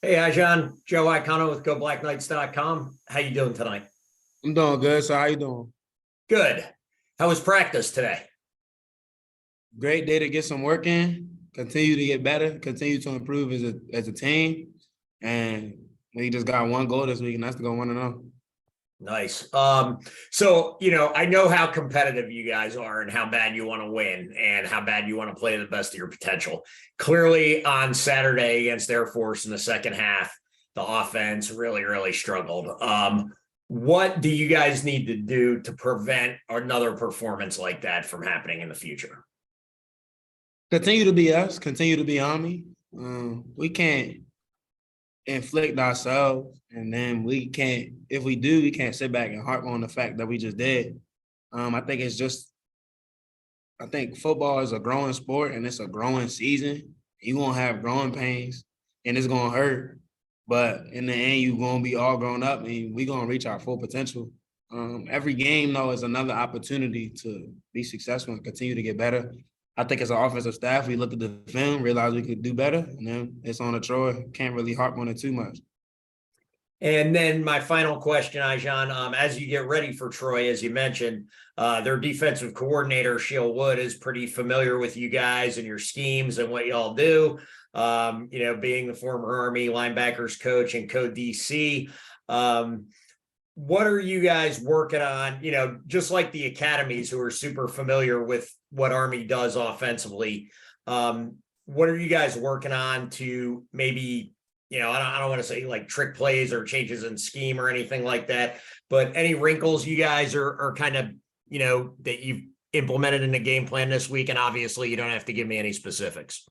Hey, Ajan, Joe Icono with GoBlackKnights.com. How you doing tonight? I'm doing good. So how you doing? Good. How was practice today? Great day to get some work in. Continue to get better. Continue to improve as a team. And we just got one goal this week, and that's to go 1-0. Nice. I know how competitive you guys are and how bad you want to win and how bad you want to play to the best of your potential. Clearly, on Saturday against Air Force in the second half, the offense really, really struggled. What do you guys need to do to prevent another performance like that from happening in the future? Continue to be us. Continue to be Army. We can't inflict ourselves, and then we can't. If we do, we can't sit back and harp on the fact that we just did. I think it's just. I think football is a growing sport, and it's a growing season. You gonna have growing pains, and it's gonna hurt. But in the end, you gonna be all grown up, and we gonna reach our full potential. Every game, though, is another opportunity to be successful and continue to get better. I think as an offensive staff, we looked at the film, realized we could do better, and then it's on the Troy. Can't really harp on it too much. And then my final question, Ajan, as you get ready for Troy, as you mentioned, their defensive coordinator, Sheil Wood, is pretty familiar with you guys and your schemes and what y'all do. Being the former Army linebackers coach and co-DC. What are you guys working on? Just like the academies who are super familiar with what Army does offensively. What are you guys working on to maybe I don't want to say like trick plays or changes in scheme or anything like that, but any wrinkles you guys are kind of, that you've implemented in the game plan this week? And obviously you don't have to give me any specifics.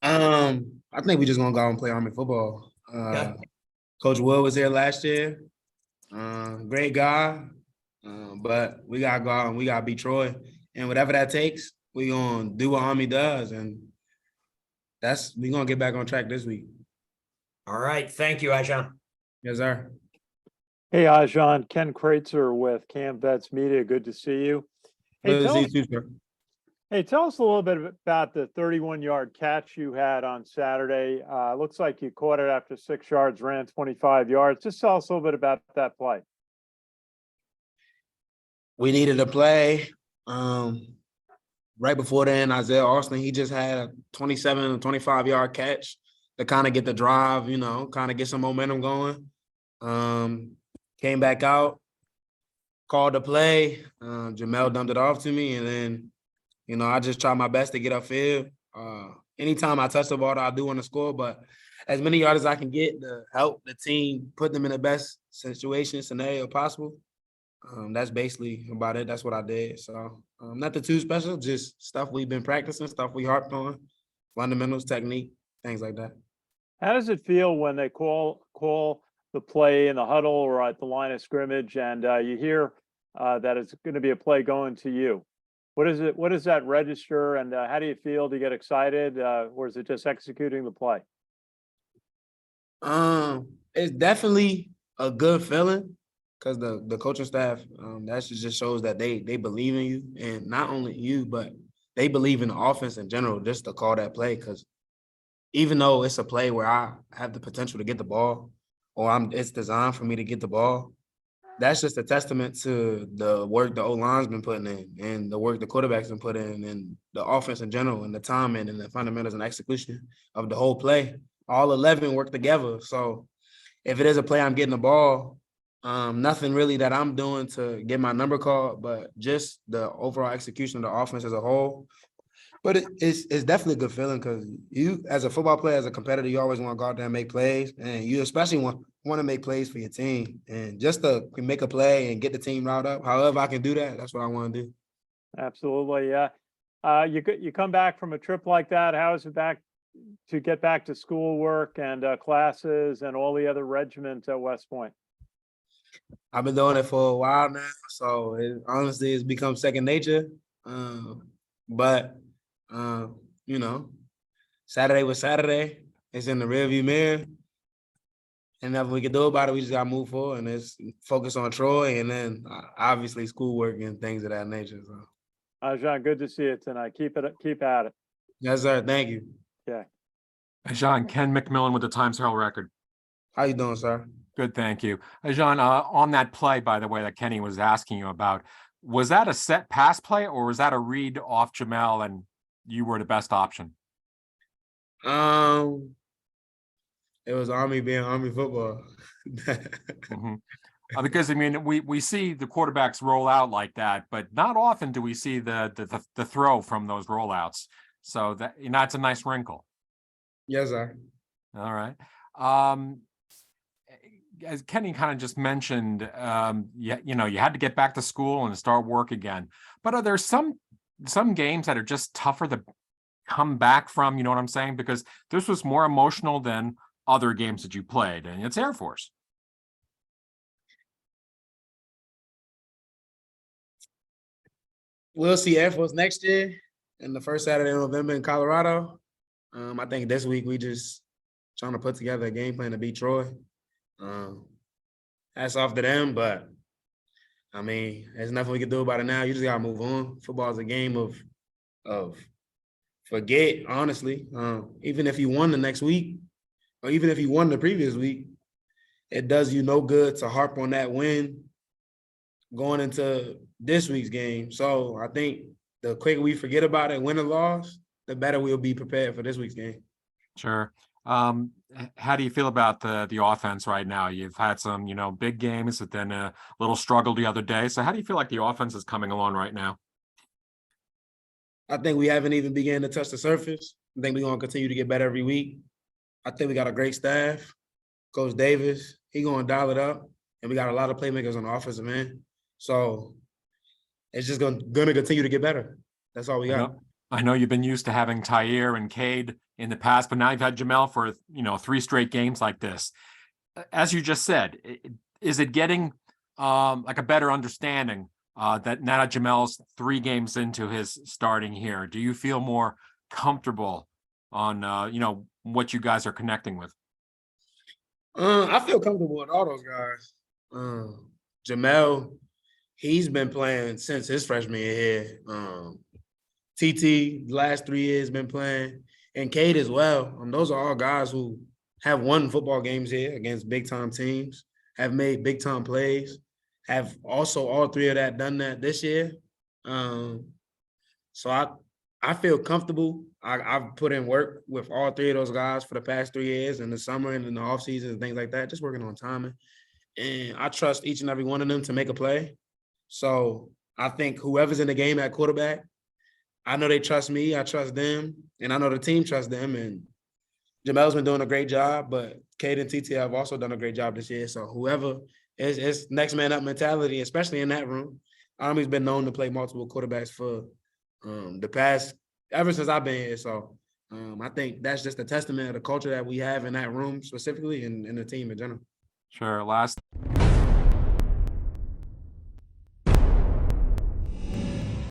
I think we just gonna go out and play Army football. Okay. Coach Wood was here last year. Great guy. But we gotta go out and we gotta beat Troy. And whatever that takes, we gonna do what Army does. And we gonna get back on track this week. All right. Thank you, Ajan. Yes, sir. Hey, Ajan, Ken Kreitzer with Cam Vets Media. Good to see you. Hey, Good to tell see us, you too, sir. hey, tell us a little bit about the 31-yard catch you had on Saturday. Looks like you caught it after 6 yards, ran 25 yards. Just tell us a little bit about that play. We needed a play. Right before then, Isaiah Austin, he just had a 27 or 25-yard catch to kind of get the drive, kind of get some momentum going. Came back out, called the play. Jamel dumped it off to me, and then, I just tried my best to get upfield. Anytime I touch the ball, I do want to score, but as many yards as I can get to help the team put them in the best scenario possible. That's basically about it. That's what I did. So nothing too special, just stuff we've been practicing, stuff we harped on, fundamentals, technique, things like that. How does it feel when they call the play in the huddle or at the line of scrimmage, and you hear that it's going to be a play going to you? What does that register, and how do you feel? Do you get excited, or is it just executing the play? It's definitely a good feeling because the coaching staff, that just shows that they believe in you, and not only you, but they believe in the offense in general, just to call that play. Because even though it's a play where I have the potential to get the ball, or it's designed for me to get the ball, that's just a testament to the work the O-line's been putting in and the work the quarterback's been putting in and the offense in general and the timing and the fundamentals and execution of the whole play. All 11 work together. So if it is a play I'm getting the ball, nothing really that I'm doing to get my number called, but just the overall execution of the offense as a whole. But it's definitely a good feeling because you, as a football player, as a competitor, you always want to go out there and make plays, and you especially want to make plays for your team. And just to make a play and get the team riled up, however I can do that, that's what I want to do. Absolutely, yeah. You come back from a trip like that. How is it to get back to schoolwork and classes and all the other regiments at West Point? I've been doing it for a while now, so honestly, it's become second nature. But Saturday was Saturday. It's in the rearview mirror. And nothing we can do about it. We just got to move forward and it's focus on Troy and then obviously schoolwork and things of that nature. So, John, good to see you tonight. Keep at it. yes, sir. Thank you. Yeah. John, Ken McMillan with the Times Herald Record. How you doing, sir? Good, thank you. John, on that play, by the way, that Kenny was asking you about, was that a set pass play or was that a read off Jamel and you were the best option? It was Army being Army football. Mhm. Because I mean, we see the quarterbacks roll out like that, but not often do we see the throw from those rollouts. So that's a nice wrinkle. Yes, sir. All right. As Kenny kind of just mentioned, you had to get back to school and start work again. But are there some games that are just tougher to come back from? You know what I'm saying? Because this was more emotional than other games that you played, and it's Air Force. We'll see Air Force next year in the first Saturday of November in Colorado. I think this week we just trying to put together a game plan to beat Troy. Hats off to them, but I mean, there's nothing we can do about it now. You just gotta move on. Football is a game of forget, honestly. Even if you won the next week, or even if you won the previous week, it does you no good to harp on that win going into this week's game. So I think the quicker we forget about it, win or loss, the better we'll be prepared for this week's game. Sure. How do you feel about the offense right now? You've had some, big games, but then a little struggle the other day. So how do you feel like the offense is coming along right now? I think we haven't even begun to touch the surface. I think we're going to continue to get better every week. I think we got a great staff. Coach Davis, he's going to dial it up. And we got a lot of playmakers on the offensive end. So it's just going to continue to get better. That's all we got. I know you've been used to having Tyre and Cade in the past, but now you've had Jamel for 3 straight games like this. As you just said, is it getting like a better understanding that now that Jamel's 3 games into his starting here? Do you feel more comfortable on what you guys are connecting with? I feel comfortable with all those guys. Jamel, he's been playing since his freshman year here. TT, the last 3 years been playing, and Cade as well. Those are all guys who have won football games here against big-time teams, have made big-time plays, have also all 3 of that done that this year. So I feel comfortable. I've put in work with all 3 of those guys for the past 3 years in the summer and in the offseason and things like that, just working on timing. And I trust each and every one of them to make a play. So I think whoever's in the game at quarterback, I know they trust me, I trust them, and I know the team trusts them. And Jamel's been doing a great job, but Cade and TT have also done a great job this year. So whoever is next man up mentality, especially in that room. Army's been known to play multiple quarterbacks for the past, ever since I've been here. So I think that's just a testament of the culture that we have in that room specifically and the team in general. Sure. Last